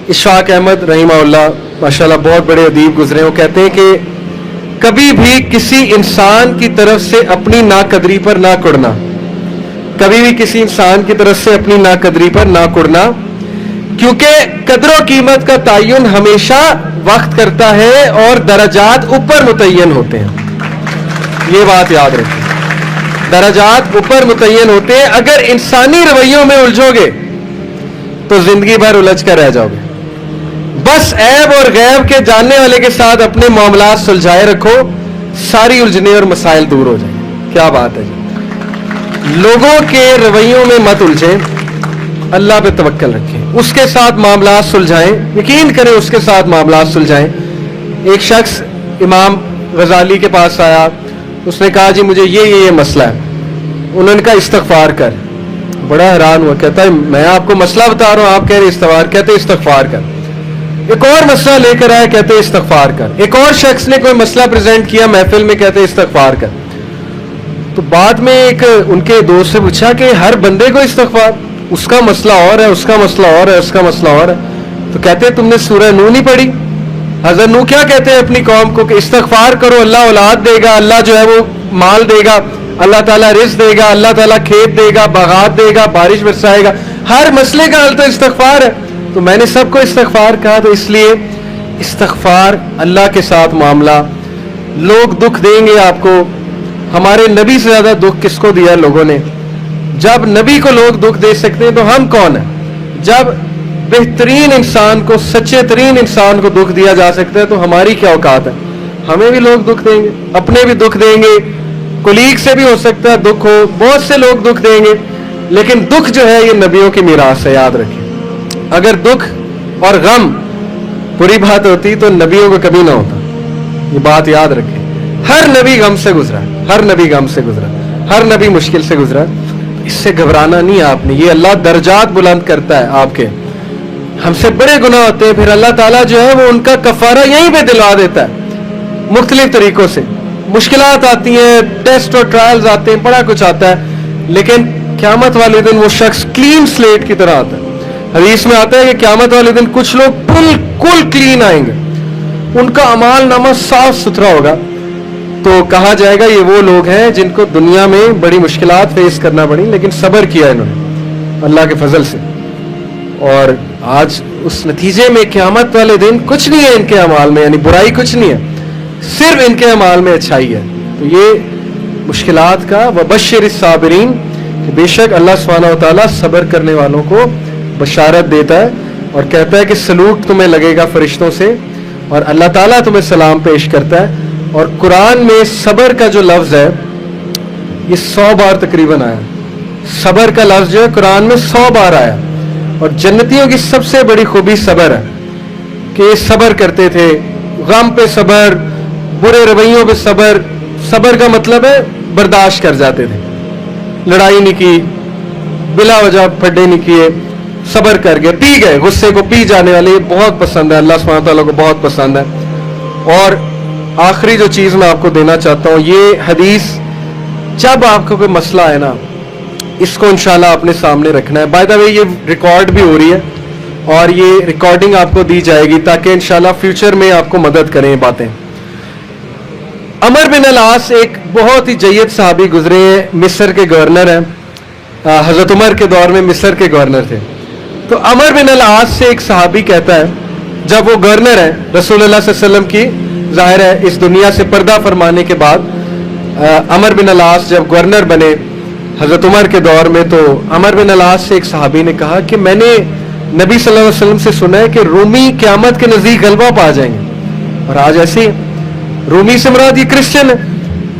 इशफाक अहमद रहीमहुल्लाह माशाल्लाह बहुत बड़े अदीब गुजरे, वो कहते हैं कि कभी भी किसी इंसान की तरफ से अपनी नाकदरी पर ना कुड़ना, कभी भी किसी इंसान की तरफ से अपनी नाकदरी पर ना कुड़ना, क्योंकि कदर व कीमत का तयन हमेशा वक्त करता है और दराजात ऊपर मुतय्यन होते हैं। ये बात याद रखें, दराजात ऊपर मुतय्यन होते हैं। अगर इंसानी रवैयों में उलझोगे तो जिंदगी भर उलझ कर रह जाओगे। बस ऐब और गैब के जानने वाले के साथ अपने मामलात सुलझाए रखो, सारी उलझने और मसाइल दूर हो जाएंगे। क्या बात है जी। लोगों के रवैयों में मत उलझें, अल्लाह पे तवक्कल रखें, उसके साथ मामलात सुलझाएं, यकीन करें उसके साथ मामलात सुलझाएं। एक शख्स इमाम गजाली के पास आया, उसने कहा जी मुझे ये मसला है। उन्होंने कहा इस्तगफार कर। बड़ा हैरान हुआ, कहता है मैं आपको मसला बता रहा हूं, आप कह रहे इस्तगफार, कहते इस्तगफार कर। एक और मसला लेकर आए, कहते इस्तगफार कर। एक और शख्स ने कोई मसला प्रेजेंट किया महफिल में, कहते इस्तगफार कर। तो बाद में एक उनके दोस्त से पूछा कि हर बंदे को इस्तगफार, उसका मसला और है, उसका मसला और है, उसका मसला और है। तो कहते हैं तुमने सूरह नूह नहीं पढ़ी? हज़रत नूह क्या कहते हैं अपनी कौम को कि इस्तगफार करो, अल्लाह औलाद देगा, अल्लाह जो है वो माल देगा, अल्लाह ताला रिज़्क़ देगा, अल्लाह ताला खेत देगा, बागात देगा, बारिश बरसाएगा। हर मसले का हल तो इस्तगफार है। तो मैंने सबको इस्तगफार कहा, तो इसलिए इस्तगफार, अल्लाह के साथ मामला। लोग दुख देंगे आपको, हमारे नबी से ज्यादा दुख किसको दिया लोगों ने? जब नबी को लोग दुख दे सकते हैं तो हम कौन है? जब बेहतरीन इंसान को, सच्चे तरीन इंसान को दुख दिया जा सकता है तो हमारी क्या औकात है? हमें भी लोग दुख देंगे, अपने भी दुख देंगे, कुलीग से भी हो सकता है दुख हो, बहुत से लोग दुख देंगे। लेकिन दुख जो है ये नबियों की मीरास है, याद रखिए। अगर दुख और गम बुरी बात होती तो नबियों को कभी ना होता, ये बात याद रखें। हर नबी गम से गुजरा, हर नबी गम से गुजरा, हर नबी मुश्किल से गुजरा। इससे घबराना नहीं है आपने, ये अल्लाह दर्जात बुलंद करता है आपके। हमसे बड़े गुनाह होते हैं, फिर अल्लाह ताला जो है वो उनका कफारा यहीं पे दिलवा देता है मुख्तलिफ तरीकों से। मुश्किलात आती हैं, टेस्ट और ट्रायल्स आते हैं, बड़ा कुछ आता है, लेकिन क़यामत वाले दिन वो शख्स क्लीन स्लेट की तरह आता है। हदीस में आता है कि क़यामत वाले दिन कुछ लोग बिल्कुल क्लीन आएंगे, उनका अमाल नामा साफ सुथरा होगा। तो कहा जाएगा ये वो लोग हैं जिनको दुनिया में बड़ी मुश्किलात फेस करना पड़ी, लेकिन सब्र किया इन्होंने अल्लाह के फजल से, और आज उस नतीजे में क़यामत वाले दिन कुछ नहीं है इनके अमाल में, यानी बुराई कुछ नहीं है, सिर्फ इनके अमाल में अच्छाई है। तो ये मुश्किलात का वबश्शिर साबिरीन, बेशक अल्लाह सुब्हानहू व तआला सब्र करने वालों को बशारत देता है और कहता है कि सलूट तुम्हें लगेगा फरिश्तों से, और अल्लाह ताला तुम्हें सलाम पेश करता है। और कुरान में सब्र का जो लफ्ज़ है ये 100 बार तकरीबन आया। सब्र का लफ्ज़ जो है कुरान में 100 बार आया। और जन्नतियों की सबसे बड़ी खूबी सब्र है कि ये सब्र करते थे, गम पे सब्र, बुरे रवैयों पे सब्र। सब्र का मतलब है बर्दाश्त कर जाते थे, लड़ाई नहीं की, बिला वजह फड्डे नहीं किए, सब्र कर गए, पी गए, गुस्से को पी जाने वाले बहुत पसंद है, अल्लाह सुब्हानहू व तआला को बहुत पसंद है। और आखिरी जो चीज़ मैं आपको देना चाहता हूँ, ये हदीस, जब आपको कोई मसला है ना, इसको इंशाल्लाह अपने सामने रखना है। बाय द वे ये रिकॉर्ड भी हो रही है और ये रिकॉर्डिंग आपको दी जाएगी ताकि इंशाल्लाह फ्यूचर में आपको मदद करें बातें। अमर बिन अल-आस एक बहुत ही जय्यद सहाबी गुजरे हैं, मिस्र के गवर्नर हैं, हज़रत उमर के दौर में मिस्र के गवर्नर थे। तो अमर बिन अल-आस से एक सहाबी कहता है, जब वो गवर्नर है रसूलुल्लाह सल्लल्लाहु अलैहि वसल्लम की, जाहिर है इस दुनिया से पर्दा फरमाने के बाद अमर बिन अल-आस जब गवर्नर बने हज़रत उमर के दौर में, तो अमर बिन अल-आस से एक सहाबी ने कहा कि मैंने नबी सल्लल्लाहु अलैहि वसल्लम से सुना है कि रूमी क़यामत के नज़दीक गलबा पा जाएंगे, और आज ऐसे रूमी से मुराद ये क्रिश्चियन है।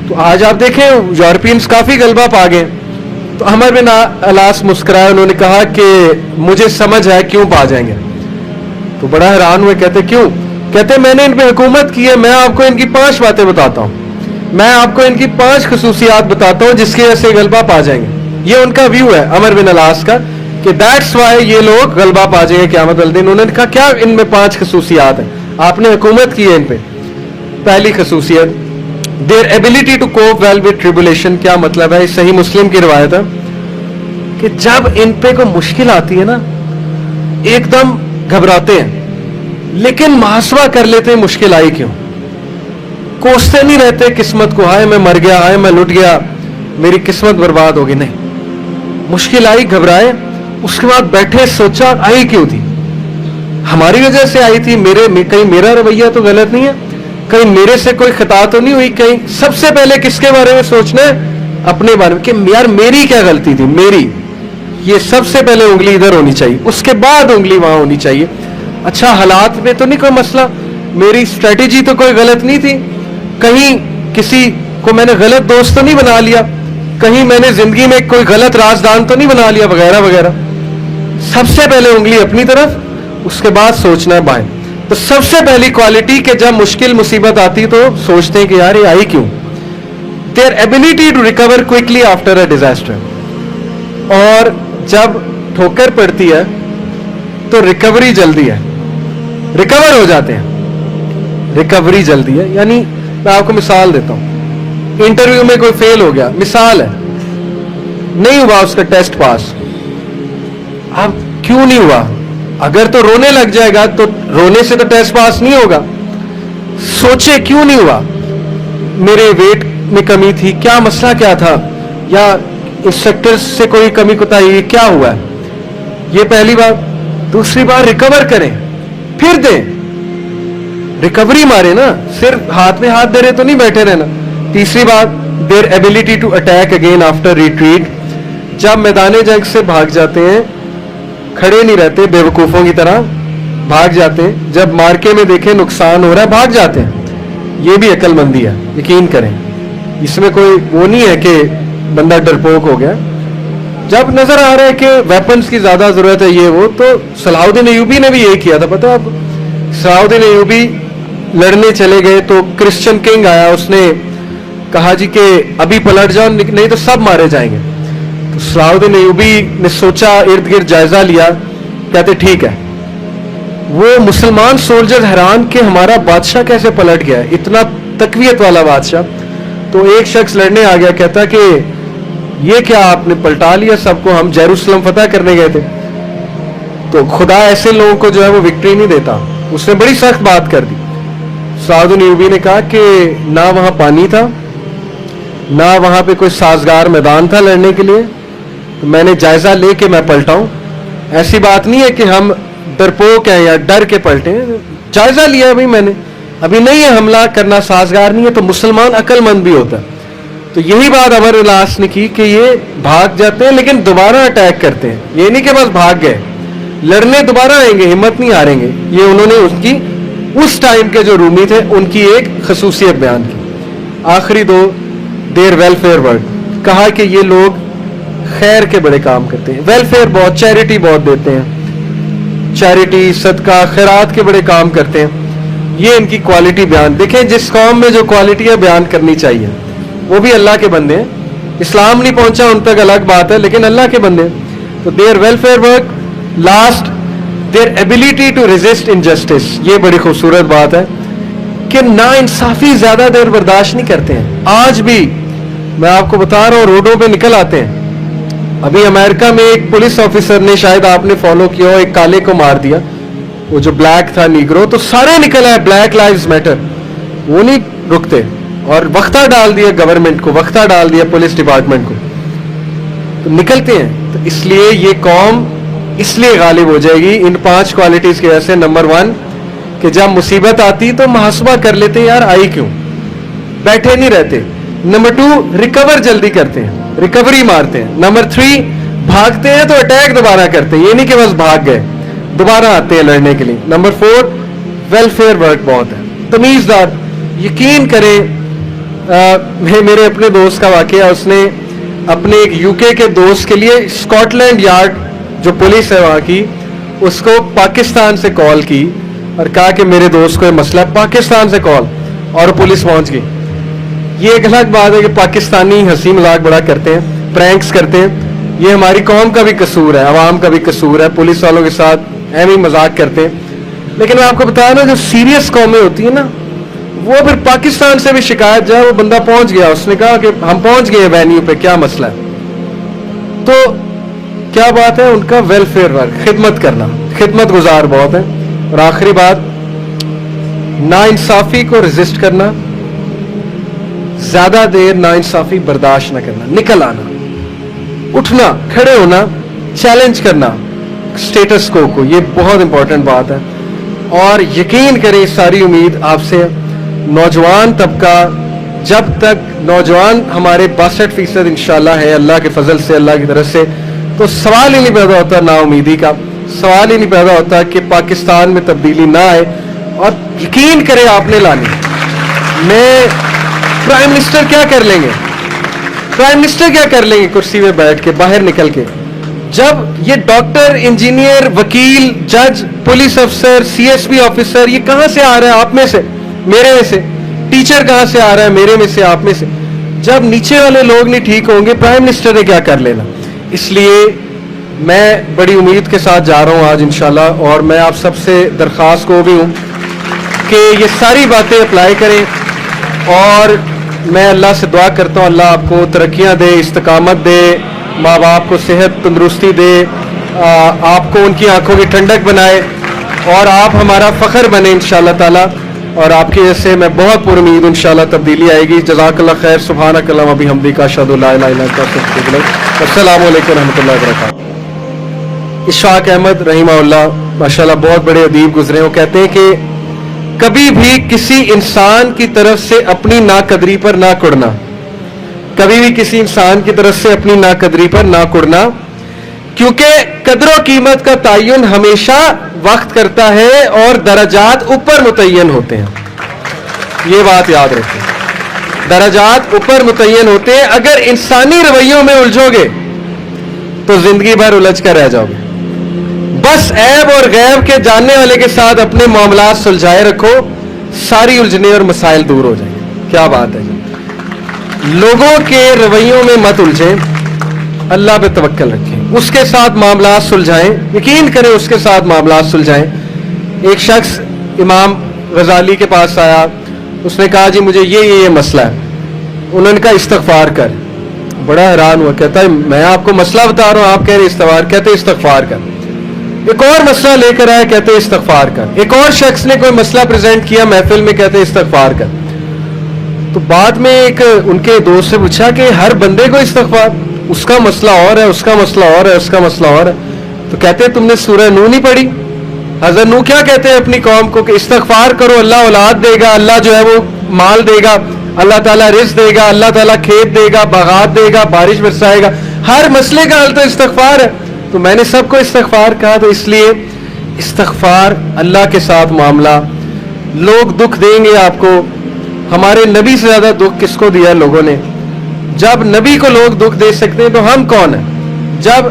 तो आज आप देखें यूरोपियंस काफ़ी गलबा पा गए। तो अमर बिन अल-आस मुस्कुराए, उन्होंने कहा कि मुझे समझ है क्यों पा जाएंगे। तो बड़ा हैरान हुए, कहते क्यों? कहते मैंने इन पर हुकूमत की है, मैं आपको इनकी 5 बातें बताता हूँ, मैं आपको इनकी 5 खसूसियात बताता हूँ जिसकी वजह से गलबा पा जाएंगे। ये उनका व्यू है अमर बिन अल-आस का कि दैट्स वाई ये लोग गलबा पा जाएंगे क़यामत वाले दिन। उन्होंने कहा क्या इनमें 5 खसूसियात हैं, आपने हुकूमत की है इन पे। पहली खसूसियत, their ability to cope well with tribulation. क्या मतलब है? सही मुस्लिम की रिवायत है कि जब इन पे कोई मुश्किल आती है ना, एकदम घबराते हैं, लेकिन मुहासबा कर लेते हैं मुश्किल आई क्यों. कोसते नहीं रहते किस्मत को, हाय मैं मर गया, हाय मैं लुट गया, मेरी किस्मत बर्बाद होगी. नहीं, मुश्किल आई, घबराए, उसके बाद बैठे, सोचा आई क्यों थी. हमारी वजह से आई थी, कहीं मेरा रवैया तो गलत नहीं है, कहीं मेरे से कोई खता तो नहीं हुई, कहीं. सबसे पहले किसके बारे में सोचना है? अपने बारे में, कि यार मेरी क्या गलती थी, मेरी. ये सबसे पहले उंगली इधर होनी चाहिए, उसके बाद उंगली वहां होनी चाहिए. अच्छा, हालात में तो नहीं कोई मसला, मेरी स्ट्रेटेजी तो कोई गलत नहीं थी, कहीं किसी को मैंने गलत दोस्त तो नहीं बना लिया, कहीं मैंने जिंदगी में कोई गलत राजदान तो नहीं बना लिया, वगैरह वगैरह. सबसे पहले उंगली अपनी तरफ, उसके बाद सोचना है बाएं. तो सबसे पहली क्वालिटी कि जब मुश्किल मुसीबत आती तो सोचते हैं कि यार ये आई क्यों. Their ability to recover quickly after a disaster. और जब ठोकर पड़ती है तो रिकवरी जल्दी है, रिकवर हो जाते हैं, रिकवरी जल्दी है. यानी मैं आपको मिसाल देता हूं, इंटरव्यू में कोई फेल हो गया, मिसाल है, नहीं हुआ उसका टेस्ट पास. अब क्यों नहीं हुआ? अगर तो रोने लग जाएगा तो रोने से तो टेस्ट पास नहीं होगा. सोचे क्यों नहीं हुआ, मेरे वेट में कमी थी, क्या मसला क्या था, या इस सेक्टर से कोई कमी कोताही, क्या हुआ है. ये पहली बात. दूसरी बात, रिकवर करें, फिर दें, रिकवरी मारे ना, सिर्फ हाथ में हाथ दे रहे तो नहीं बैठे रहना. तीसरी बात, their ability to attack again after retreat. जब मैदान जंग से भाग जाते हैं, खड़े नहीं रहते, बेवकूफों की तरह भाग जाते हैं. जब मार्के में देखें नुकसान हो रहा है, भाग जाते हैं. ये भी अक्लमंदी है, यकीन करें. इसमें कोई वो नहीं है कि बंदा डरपोक हो गया. जब नजर आ रहा है कि वेपन्स की ज्यादा जरूरत है, ये वो, तो सलाहुद्दीन अय्यूबी ने भी यही किया था. पता है आपको, सलाहुद्दीन अय्यूबी लड़ने चले गए तो क्रिश्चियन किंग आया, उसने कहा जी कि अभी पलट जाओ, नहीं तो सब मारे जाएंगे. तो सलाहुद्दीन अय्यूबी ने सोचा, इर्द गिर्द जायजा लिया, कहते ठीक है. वो मुसलमान सोल्जर हैरान कि हमारा बादशाह कैसे पलट गया, इतना तकवीयत वाला बादशाह. तो एक शख्स लड़ने आ गया, कहता कि ये क्या आपने पलटा लिया सबको, हम जेरूसलम फतह करने गए थे. तो खुदा ऐसे लोगों को जो है वो विक्ट्री नहीं देता. उसने बड़ी सख्त बात कर दी. सलाहुद्दीन अय्यूबी ने कहा कि ना वहां पानी था, ना वहां पे कोई साजगार मैदान था लड़ने के लिए, तो मैंने जायजा लेके मैं पलटाऊं. ऐसी बात नहीं है कि हम डरपोक हैं या डर के पलटे, जायजा लिया भाई मैंने, अभी नहीं है हमला करना, साजगार नहीं है. तो मुसलमान अक्लमंद भी होता है. तो यही बात अमर इलास ने की कि ये भाग जाते हैं लेकिन दोबारा अटैक करते हैं. ये नहीं कि बस भाग गए, लड़ने दोबारा आएंगे, हिम्मत नहीं हारेंगे. ये उन्होंने उसकी उस टाइम के जो रूमी थे उनकी एक खसूसियत बयान की. आखिरी दो, देयर वेलफेयर वर्क. कहा कि ये लोग खैर के बड़े काम करते हैं, वेलफेयर बहुत, चैरिटी बहुत देते हैं, चैरिटी सदका खैरात के बड़े काम करते हैं. ये इनकी क्वालिटी बयान. देखें, जिस कौम में जो क्वालिटी है बयान करनी चाहिए, वो भी अल्लाह के बंदे हैं. इस्लाम नहीं पहुंचा उन तक अलग बात है, लेकिन अल्लाह के बंदे. तो their welfare work. Last, their ability to resist injustice. ये बड़ी खूबसूरत बात है कि ना इंसाफी ज्यादा देर बर्दाश्त नहीं करते हैं. आज भी मैं आपको बता रहा हूं, रोडों पे निकल आते हैं. अभी अमेरिका में एक पुलिस ऑफिसर ने, शायद आपने फॉलो किया हो, एक काले को मार दिया, वो जो ब्लैक था, नीग्रो. तो सारे निकल आए, ब्लैक लाइव्स मैटर. वो नहीं रुकते, और वक्ता डाल दिया गवर्नमेंट को, वक्ता डाल दिया पुलिस डिपार्टमेंट को. तो निकलते हैं. तो इसलिए ये कौम इसलिए गालिब हो जाएगी इन 5 क्वालिटीज की वजह से. नंबर 1 कि जब मुसीबत आती तो मुहासबा कर लेते हैं, यार आई क्यों, बैठे नहीं रहते. नंबर 2, रिकवर जल्दी करते हैं, रिकवरी मारते हैं. नंबर 3, भागते हैं तो अटैक दोबारा करते हैं, ये नहीं कि बस भाग गए, दोबारा आते हैं लड़ने के लिए. नंबर 4, वेलफेयर वर्क बहुत है, तमीजदार. यकीन करें, मेरे अपने दोस्त का वाकया, उसने अपने एक यूके के दोस्त के लिए स्कॉटलैंड यार्ड जो पुलिस है वहां की, उसको पाकिस्तान से कॉल की और कहा कि मेरे दोस्त को ये मसला, पाकिस्तान से कॉल, और पुलिस पहुंच गई. ये एक अलग बात है कि पाकिस्तानी हंसी मजाक बड़ा करते हैं, प्रैंक्स करते हैं. ये हमारी कौम का भी कसूर है, अवाम का भी कसूर है, पुलिस वालों के साथ ऐਵੇਂ मजाक करते हैं. लेकिन मैं आपको बताया ना, जो सीरियस कौमें होती है ना, वो फिर पाकिस्तान से भी शिकायत जाए, वो बंदा पहुंच गया, उसने कहा कि हम पहुंच गए वेन्यू पे, क्या मसला है. तो क्या बात है, उनका वेलफेयर वर्क, खिदमत करना, खिदमत गुजार बहुत है। और आखिरी बात, नाइंसाफी को रेजिस्ट करना, ज्यादा देर नाइंसाफी बर्दाश्त न करना, निकल आना, उठना, खड़े होना, चैलेंज करना स्टेटस को, ये बहुत इंपॉर्टेंट बात है। और यकीन करें सारी उम्मीद आपसे है। नौजवान तबका, जब तक नौजवान हमारे 62% इंशाल्लाह है अल्लाह के फजल से, अल्लाह की तरफ से, तो सवाल ही नहीं पैदा होता नाउमीदी का, सवाल ही नहीं पैदा होता कि पाकिस्तान में तब्दीली ना आए। और यकीन करें आपने लानी। मैं प्राइम मिनिस्टर क्या कर लेंगे, प्राइम मिनिस्टर क्या कर लेंगे कुर्सी में बैठ के, बाहर निकल के, जब ये डॉक्टर, इंजीनियर, वकील, जज, पुलिस अफसर, सीएसपी ऑफिसर, ये कहां से आ रहा है? आप में से, मेरे में से। टीचर कहां से आ रहा है? मेरे में से, आप में से। जब नीचे वाले लोग नहीं ठीक होंगे, प्राइम मिनिस्टर ने क्या कर लेना? इसलिए मैं बड़ी उम्मीद के साथ जा रहा हूं आज इंशाल्लाह। और मैं आप सबसे दरख्वास्त को भी हूं कि ये सारी बातें अप्लाई करें। और मैं अल्लाह से दुआ करता हूं अल्लाह आपको तरक्कियां दे, इस्तकामत दे, माँ बाप को सेहत तंदुरुस्ती दे, आपको उनकी आंखों की ठंडक बनाए और आप हमारा फ़ख्र बने इंशाअल्लाह ताला। और आपकी वजह से मैं बहुत पुरुमीद इंशाअल्लाह तब्दीली आएगी। जज़ाकल्लाह खैर, सुब्हानकल्लाह व बिहम्दिक, अशहदु ला इलाहा इल्ला अंता, अस्तगफिरुका व अतूबु इलैक। अस्सलामु अलैकुम व रहमतुल्लाहि व बरकातहू। इशफाक अहमद रहीमहुल्लाह माशाअल्लाह बहुत बड़े अदीब गुजरे। वो कहते हैं कि कभी भी किसी इंसान की तरफ से अपनी नाकदरी पर ना कुड़ना, कभी भी किसी इंसान की तरफ से अपनी नाकदरी पर ना कुड़ना, क्योंकि कदर व कीमत का तयन हमेशा वक्त करता है और दराजात ऊपर मुतय्यन होते हैं। ये बात याद रखें, दराजात ऊपर मुतय्यन होते हैं। अगर इंसानी रवैयों में उलझोगे तो जिंदगी भर उलझ कर रह जाओगे। बस ऐब और गैब के जानने वाले के साथ अपने मामलात सुलझाए रखो, सारी उलझने और मसाइल दूर हो जाएंगे। क्या बात है जी। लोगों के रवैयों में मत उलझें, अल्लाह पे तवक्कल रखें, उसके साथ मामलात सुलझाएं, यकीन करें उसके साथ मामलात सुलझाएं। एक शख्स इमाम गजाली के पास आया, उसने कहा जी मुझे ये मसला है। उन्होंने कहा इस्तगफार कर। बड़ा हैरान हुआ, कहता है मैं आपको मसला बता रहा हूं, आप कह रहे इस्तगफार, कहते इस्तगफार कर। एक और मसला लेकर आया, कहते इस्तगफार कर। एक और शख्स ने कोई मसला प्रेजेंट किया महफिल में, कहते इस्तगफार कर। तो बाद में एक उनके दोस्त से पूछा कि हर बंदे को इस्तगफार, उसका मसला और है, उसका मसला और है, उसका मसला और है। तो कहते हैं तुमने सूरह नूह नहीं पढ़ी? हज़रत नूह क्या कहते हैं अपनी कौम को कि इस्तगफार करो, अल्लाह औलाद देगा, अल्लाह जो है वो माल देगा, अल्लाह ताला रिज़्क़ देगा, अल्लाह ताला खेत देगा, बागात देगा, बारिश बरसाएगा। हर मसले का हल तो इस्तगफार है। तो मैंने सबको इस्तगफार कहा, तो इसलिए इस्तगफार, अल्लाह के साथ मामला। लोग दुख देंगे आपको, हमारे नबी से ज्यादा दुख किसको दिया लोगों ने? जब नबी को लोग दुख दे सकते हैं तो हम कौन है? जब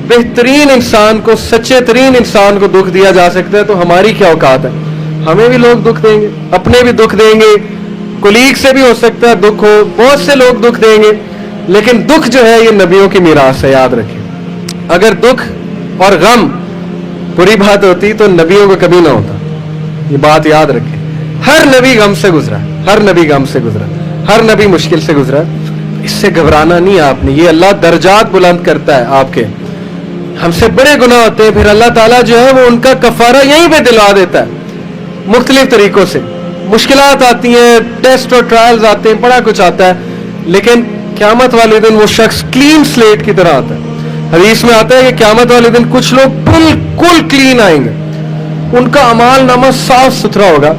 बेहतरीन इंसान को, सच्चे तरीन इंसान को दुख दिया जा सकता है तो हमारी क्या औकात है? हमें भी लोग दुख देंगे, अपने भी दुख देंगे, कुलीग से भी हो सकता है दुख हो, बहुत से लोग दुख देंगे। लेकिन दुख जो है ये नबियों की मीरास है, याद रखें। अगर दुख और गम बुरी बात होती तो नबियों को कभी ना होता, ये बात याद रखें। हर नबी गम से गुजरा, हर नबी गम से गुजरा, हर नबी मुश्किल से गुजरा। इससे घबराना नहीं आपने, ये अल्लाह दर्जात बुलंद करता है आपके। हमसे बड़े गुनाह होते हैं, फिर अल्लाह ताला जो है वो उनका कफारा यहीं पे दिलवा देता है मुख्तलिफ तरीकों से। मुश्किलात आती हैं, टेस्ट और ट्रायल्स आते हैं, बड़ा कुछ आता है, लेकिन क़यामत वाले दिन वो शख्स क्लीन स्लेट की तरह आता है। हदीस में आता है कि क़यामत वाले दिन कुछ लोग बिल्कुल क्लीन आएंगे, उनका अमाल नामा साफ सुथरा होगा।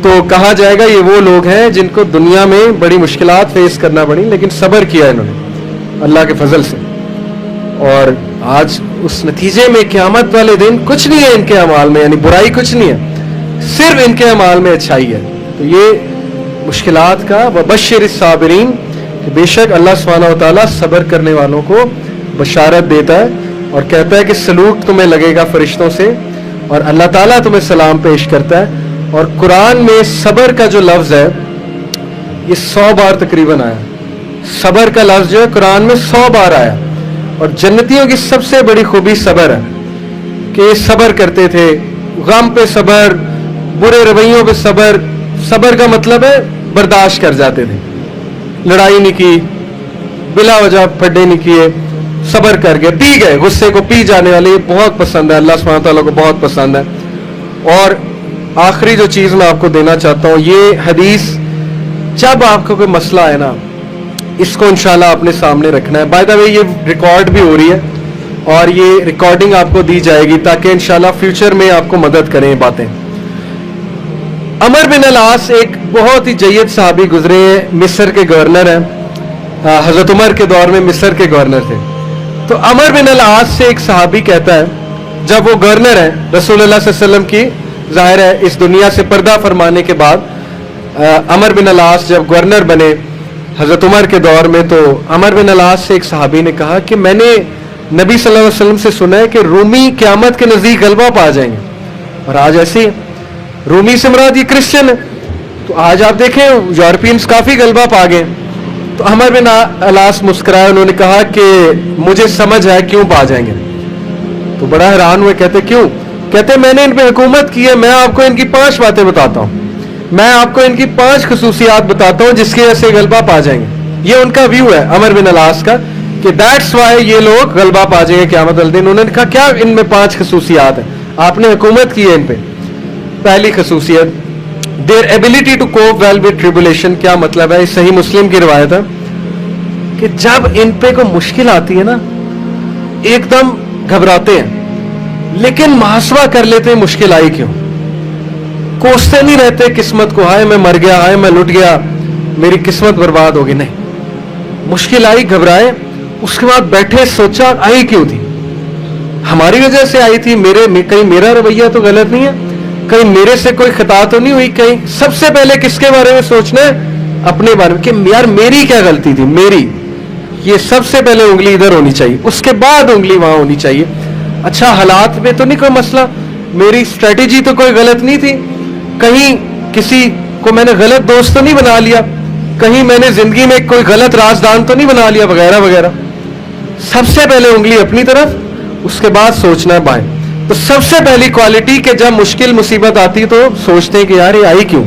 तो कहा जाएगा ये वो लोग हैं जिनको दुनिया में बड़ी मुश्किलात फेस करना पड़ी, लेकिन सब्र किया इन्होंने अल्लाह के फजल से। और आज उस नतीजे में क़यामत वाले दिन कुछ नहीं है इनके अमाल में, यानी बुराई कुछ नहीं है, सिर्फ इनके अमाल में अच्छाई है। तो ये मुश्किलात का वबश्शिर साबिरीन, बेशक अल्लाह सुब्हानहू व तआला सब्र करने वालों को बशारत देता है और कहता है कि सलूक तुम्हें लगेगा फरिश्तों से और अल्लाह ताला तुम्हें सलाम पेश करता है। और कुरान में सब्र का जो लफ्ज़ है ये 100 बार तकरीबन आया। सब्र का लफ्ज़ जो है कुरान में 100 बार आया। और जन्नतियों की सबसे बड़ी खूबी सब्र है कि ये सब्र करते थे, गम पे सब्र, बुरे रवैयों पे सब्र। सब्र का मतलब है बर्दाश्त कर जाते थे, लड़ाई नहीं की, बिला वजह फड्डे नहीं किए, صبر کر گئے, پی گئے, غصے کو پی جانے والے, یہ بہت پسند ہے, اللہ سبحانہ تعالیٰ کو بہت پسند ہے. اور آخری جو چیز میں آپ کو دینا چاہتا ہوں, یہ حدیث جب آپ کو کوئی مسئلہ ہے نا, اس کو انشاءاللہ اپنے سامنے رکھنا ہے. بائی دا وے یہ ریکارڈ بھی ہو رہی ہے اور یہ ریکارڈنگ آپ کو دی جائے گی تاکہ انشاءاللہ فیوچر میں آپ کو مدد کریں یہ باتیں. عمر بن العاص ایک بہت ہی جید صحابی گزرے ہیں, مصر کے گورنر ہیں, حضرت عمر کے دور میں مصر کے گورنر تھے. تو عمر بن العاص سے ایک صحابی کہتا ہے, جب وہ گورنر ہیں رسول اللہ صلی اللہ علیہ وسلم کی, ظاہر ہے اس دنیا سے پردہ فرمانے کے بعد عمر بن العاص جب گورنر بنے حضرت عمر کے دور میں, تو عمر بن العاص سے ایک صحابی نے کہا کہ میں نے نبی صلی اللہ علیہ وسلم سے سنا ہے کہ رومی قیامت کے نزدیک غلبہ پا جائیں گے, اور آج ایسے رومی سے مراد یہ کرسچن ہے, تو آج آپ دیکھیں یورپینز کافی غلبہ پا گئے. تو عمر بن العاص مسکرائے, انہوں نے کہا کہ مجھے سمجھ ہے کیوں پا جائیں گے. تو بڑا حیران ہوئے, کہتے کیوں؟ کہتے میں نے ان پہ حکومت کی ہے, میں آپ کو ان کی 5 باتیں بتاتا ہوں, میں آپ کو ان کی 5 خصوصیات بتاتا ہوں جس کی وجہ سے غلبہ پا جائیں گے. یہ ان کا ویو ہے عمر بن العاص کا کہ دیٹس وائی یہ لوگ غلبہ پا جائیں گے قیامت والے دن. انہوں نے کہا کیا ان میں 5 خصوصیات ہیں, آپ نے حکومت کی ہے ان پہ. پہلی خصوصیت, their ability to cope well with tribulation. کیا مطلب ہے؟ صحیح مسلم کی روایت ہے کہ جب ان پہ کوئی مشکل آتی ہے نا, ایک دم گھبراتے ہیں لیکن محاسبہ کر لیتے ہیں مشکل آئی کیوں, کوستے نہیں رہتے قسمت کو, ہائے میں مر گیا, ہائے میں لٹ گیا, میری قسمت برباد ہوگی. نہیں, مشکل آئی گھبرائے, اس کے بعد بیٹھے سوچا آئی کیوں تھی, ہماری وجہ سے آئی تھی, کہیں میرا رویہ تو غلط نہیں ہے, کہیں میرے سے کوئی خطا تو نہیں ہوئی, کہیں سب سے پہلے کس کے بارے میں سوچنا ہے, اپنے بارے میں کہ یار میری کیا غلطی تھی, میری, یہ سب سے پہلے انگلی ادھر ہونی چاہیے, اس کے بعد انگلی وہاں ہونی چاہیے. اچھا حالات میں تو نہیں کوئی مسئلہ, میری اسٹریٹجی تو کوئی غلط نہیں تھی, کہیں کسی کو میں نے غلط دوست تو نہیں بنا لیا, کہیں میں نے زندگی میں کوئی غلط رازدان تو نہیں بنا لیا, وغیرہ وغیرہ. سب سے پہلے انگلی اپنی طرف, اس کے بعد سوچنا ہے بائیں. تو سب سے پہلی کوالٹی کہ جب مشکل مصیبت آتی تو سوچتے ہیں کہ یار یہ آئی کیوں.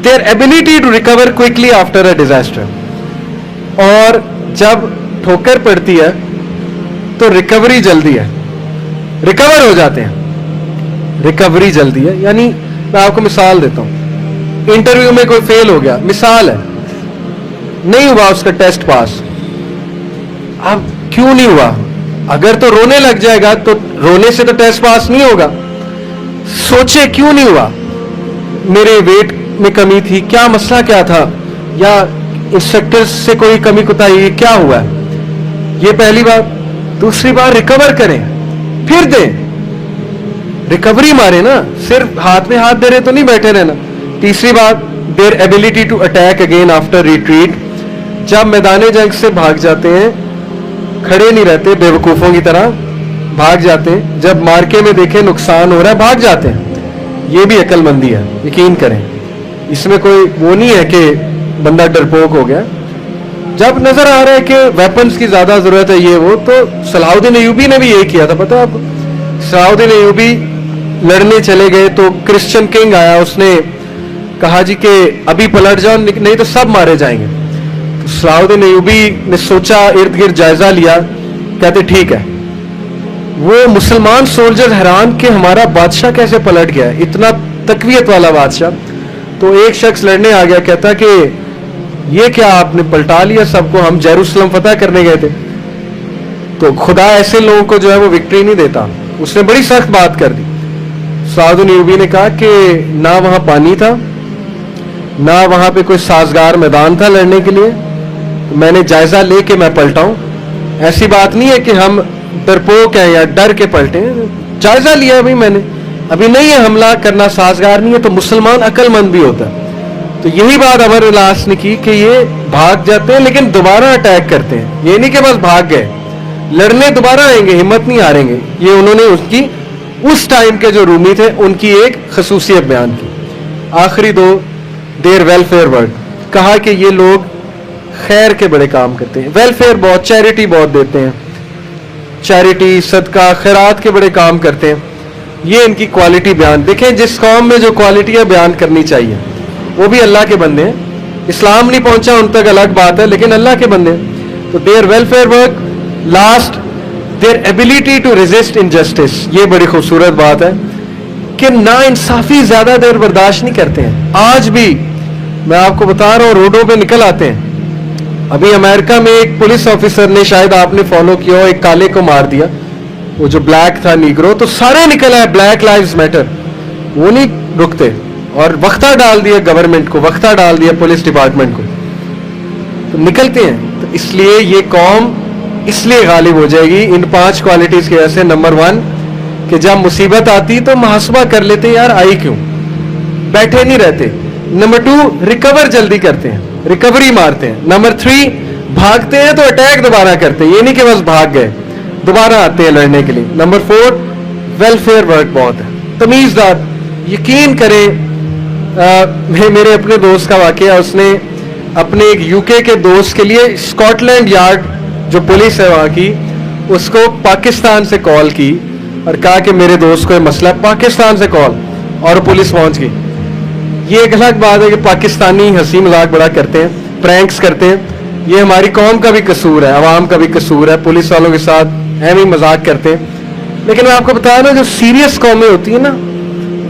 their ability to recover quickly after a disaster. اور جب ٹھوکر پڑتی ہے تو ریکوری جلدی ہے, ریکور ہو جاتے ہیں, ریکوری جلدی ہے. یعنی میں آپ کو مثال دیتا ہوں, انٹرویو میں کوئی فیل ہو گیا, مثال ہے, نہیں ہوا اس کا ٹیسٹ پاس. اب کیوں نہیں ہوا؟ اگر تو رونے لگ جائے گا تو رونے سے تو ٹیسٹ پاس نہیں ہوگا. سوچے کیوں نہیں ہوا, میرے ویٹ میں کمی تھی, کیا مسئلہ کیا تھا, یا انسٹرکٹر سے کوئی کمی کوتاہی, کیا ہوا ہے. یہ پہلی بات. دوسری بات, ریکور کریں, پھر دیں, ریکوری مارے نا, صرف ہاتھ میں ہاتھ دے رہے تو نہیں بیٹھے رہنا. تیسری بات, their ability to attack again after retreat. جب میدان جنگ سے بھاگ جاتے ہیں, کھڑے نہیں رہتے بے وقوفوں کی طرح, بھاگ جاتے ہیں. جب مارکے میں دیکھیں نقصان ہو رہا ہے بھاگ جاتے ہیں. یہ بھی عقل مندی ہے, یقین کریں, اس میں کوئی وہ نہیں ہے کہ بندہ ڈرپوک ہو گیا. جب نظر آ رہا ہے کہ ویپنز کی زیادہ ضرورت ہے یہ وہ, تو صلاح الدین ایوبی نے بھی یہی کیا تھا, پتہ ہے آپ کو. صلاح الدین ایوبی لڑنے چلے گئے تو کرسچن کنگ آیا, اس نے کہا جی کہ ابھی پلٹ جاؤ نہیں تو سب مارے جائیں گے. تو صلاح الدین ایوبی نے سوچا, ارد گرد جائزہ لیا, کہتے ٹھیک ہے. وہ مسلمان سولجر حیران کہ ہمارا بادشاہ کیسے پلٹ گیا, اتنا تقویت والا بادشاہ. تو ایک شخص لڑنے آ گیا, کہتا کہ یہ کیا آپ نے پلٹا لیا سب کو, ہم یروشلم فتح کرنے گئے تھے. تو خدا ایسے لوگوں کو جو ہے وہ وکٹری نہیں دیتا. اس نے بڑی سخت بات کر دی. صلاح الدین ایوبی نے کہا کہ نہ وہاں پانی تھا, نہ وہاں پہ کوئی سازگار میدان تھا لڑنے کے لیے, میں نے جائزہ لے کے میں پلٹا ہوں. ایسی بات نہیں ہے کہ ہم ڈرپوک ہیں یا ڈر کے پلٹے ہیں, جائزہ لیا ابھی میں نے, ابھی نہیں ہے حملہ کرنا سازگار نہیں ہے. تو مسلمان عقل مند بھی ہوتا ہے. تو یہی بات عمر بن العاص نے کی کہ یہ بھاگ جاتے ہیں لیکن دوبارہ اٹیک کرتے ہیں. یہ نہیں کہ بس بھاگ گئے, لڑنے دوبارہ آئیں گے, ہمت نہیں ہاریں گے. یہ انہوں نے اس کی اس ٹائم کے جو رومی تھے ان کی ایک خصوصیت بیان کی. آخری 2, دیر ویلفیئر ورک. کہا کہ یہ لوگ خیر کے بڑے کام کرتے ہیں, ویلفیئر بہت, چیریٹی بہت دیتے ہیں, چیریٹی صدقہ خیرات کے بڑے کام کرتے ہیں. یہ ان کی کوالٹی بیان. دیکھیں جس قوم میں جو کوالٹیاں بیان کرنی چاہیے, وہ بھی اللہ کے بندے ہیں. اسلام نہیں پہنچا ان تک الگ بات ہے, لیکن اللہ کے بندے ہیں. تو their welfare work, last, their ability to resist injustice. ये बड़ी खूबसूरत बात है कि ना इंसाफी ज्यादा देर बर्दाश्त नहीं करते हैं। आज भी मैं आपको बता रहा हूं, रोडों पे निकल आते हैं। अभी अमेरिका में एक पुलिस ऑफिसर ने, शायद आपने फॉलो किया हो, एक काले को मार दिया, वो जो ब्लैक था नीग्रो, तो सारे निकल आए ब्लैक लाइव्स मैटर। वो नहीं रुकते और वक्ता डाल दिया गवर्नमेंट को, वक्ता डाल दिया पुलिस डिपार्टमेंट को, तो निकलते हैं। तो इसलिए ये कौम इसलिए गालिब हो जाएगी इन 5 क्वालिटीज की वजह से। नंबर 1 कि जब मुसीबत आती तो मुहासबा कर लेते, यार आई क्यों, बैठे नहीं रहते। नंबर 2 रिकवर जल्दी करते हैं, रिकवरी मारते हैं। नंबर 3 भागते हैं तो अटैक दोबारा करते हैं, ये नहीं कि बस भाग गए, दोबारा आते हैं लड़ने के लिए। नंबर 4 वेलफेयर वर्क बहुत है, तमीजदार। यकीन करें, मेरे अपने दोस्त का वाकया, उसने अपने एक यूके के दोस्त के लिए स्कॉटलैंड यार्ड जो पुलिस है वहां की, उसको पाकिस्तान से कॉल की और कहा कि मेरे दोस्त को ये मसला है। पाकिस्तान से कॉल और पुलिस पहुंच गई। ये एक अलग बात है कि पाकिस्तानी हंसी मजाक बड़ा करते हैं, प्रैंक्स करते हैं। ये हमारी कौम का भी कसूर है, आवाम का भी कसूर है, पुलिस वालों के साथ ऐਵੇਂ मजाक करते हैं। लेकिन मैं आपको बताया ना, जो सीरियस कौमें होती है ना,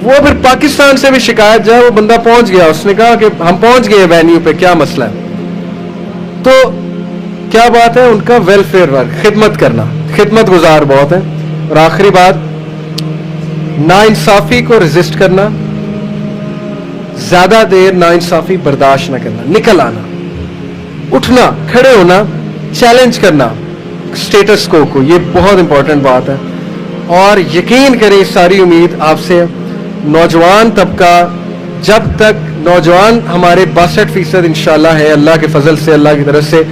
वो फिर पाकिस्तान से भी शिकायत जाए, वो बंदा पहुंच गया, उसने कहा कि हम पहुंच गए वेन्यू पे, क्या मसला है। तो क्या बात है, उनका वेलफेयर वर्क, खिदमत करना, खिदमत गुजार बहुत है। और आखिरी बात, नाइंसाफी को रेजिस्ट करना, ज्यादा देर नाइंसाफी बर्दाश्त न करना, निकल आना, उठना, खड़े होना, चैलेंज करना स्टेटस को, ये बहुत इंपॉर्टेंट बात है। और यकीन करें, सारी उम्मीद आपसे, नौजवान तबका, जब तक नौजवान हमारे 62% इंशाल्लाह है अल्लाह के फजल से, अल्लाह की तरफ से,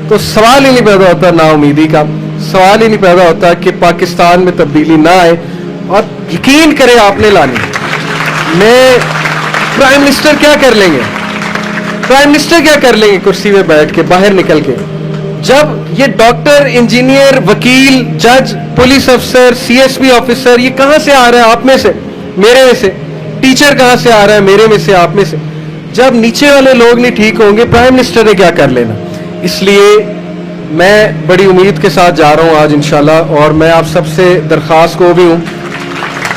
तो सवाल ही नहीं पैदा होता नाउमीदी का, सवाल ही नहीं पैदा होता कि पाकिस्तान में तब्दीली ना आए। और यकीन करें, आपने लानी। मैं प्राइम मिनिस्टर क्या कर लेंगे, प्राइम मिनिस्टर क्या कर लेंगे कुर्सी में बैठ के, बाहर निकल के, जब ये डॉक्टर, इंजीनियर, वकील, जज, पुलिस अफसर, सीएसपी ऑफिसर, ये कहां से आ रहा है, आप में से, मेरे में से। टीचर कहां से आ रहा है, मेरे में से, आप में से। जब नीचे वाले लोग नहीं ठीक होंगे, प्राइम मिनिस्टर ने क्या कर लेना। इसलिए मैं बड़ी उम्मीद के साथ जा रहा हूं आज इंशाल्लाह, और मैं आप सबसे दरख्वास्त को भी हूं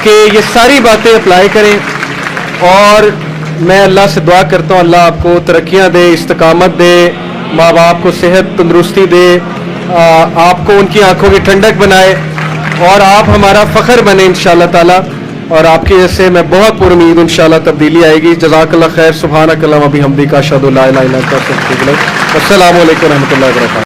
कि ये सारी बातें अप्लाई करें। और मैं अल्लाह से दुआ करता हूं, अल्लाह आपको तरक्कियां दे, इस्तकामत दे, माँ बाप को सेहत तंदुरुस्ती दे, आपको उनकी आंखों की ठंडक बनाए, और आप हमारा फ़ख्र बने इंशाअल्लाह ताला। और आपकी वजह से मैं बहुत पुरुमीद इंशाअल्लाह तब्दीली आएगी। जज़ाकल्लाह खैर। सुब्हानक अल्लाहुम्मा बिहम्दिका अशहदु अल्ला इलाहा इल्ला अंता अस्तगफिरुका व अतूबु इलैक। अस्सलामु अलैकुम व रहमतुल्लाहि व बरकातहू।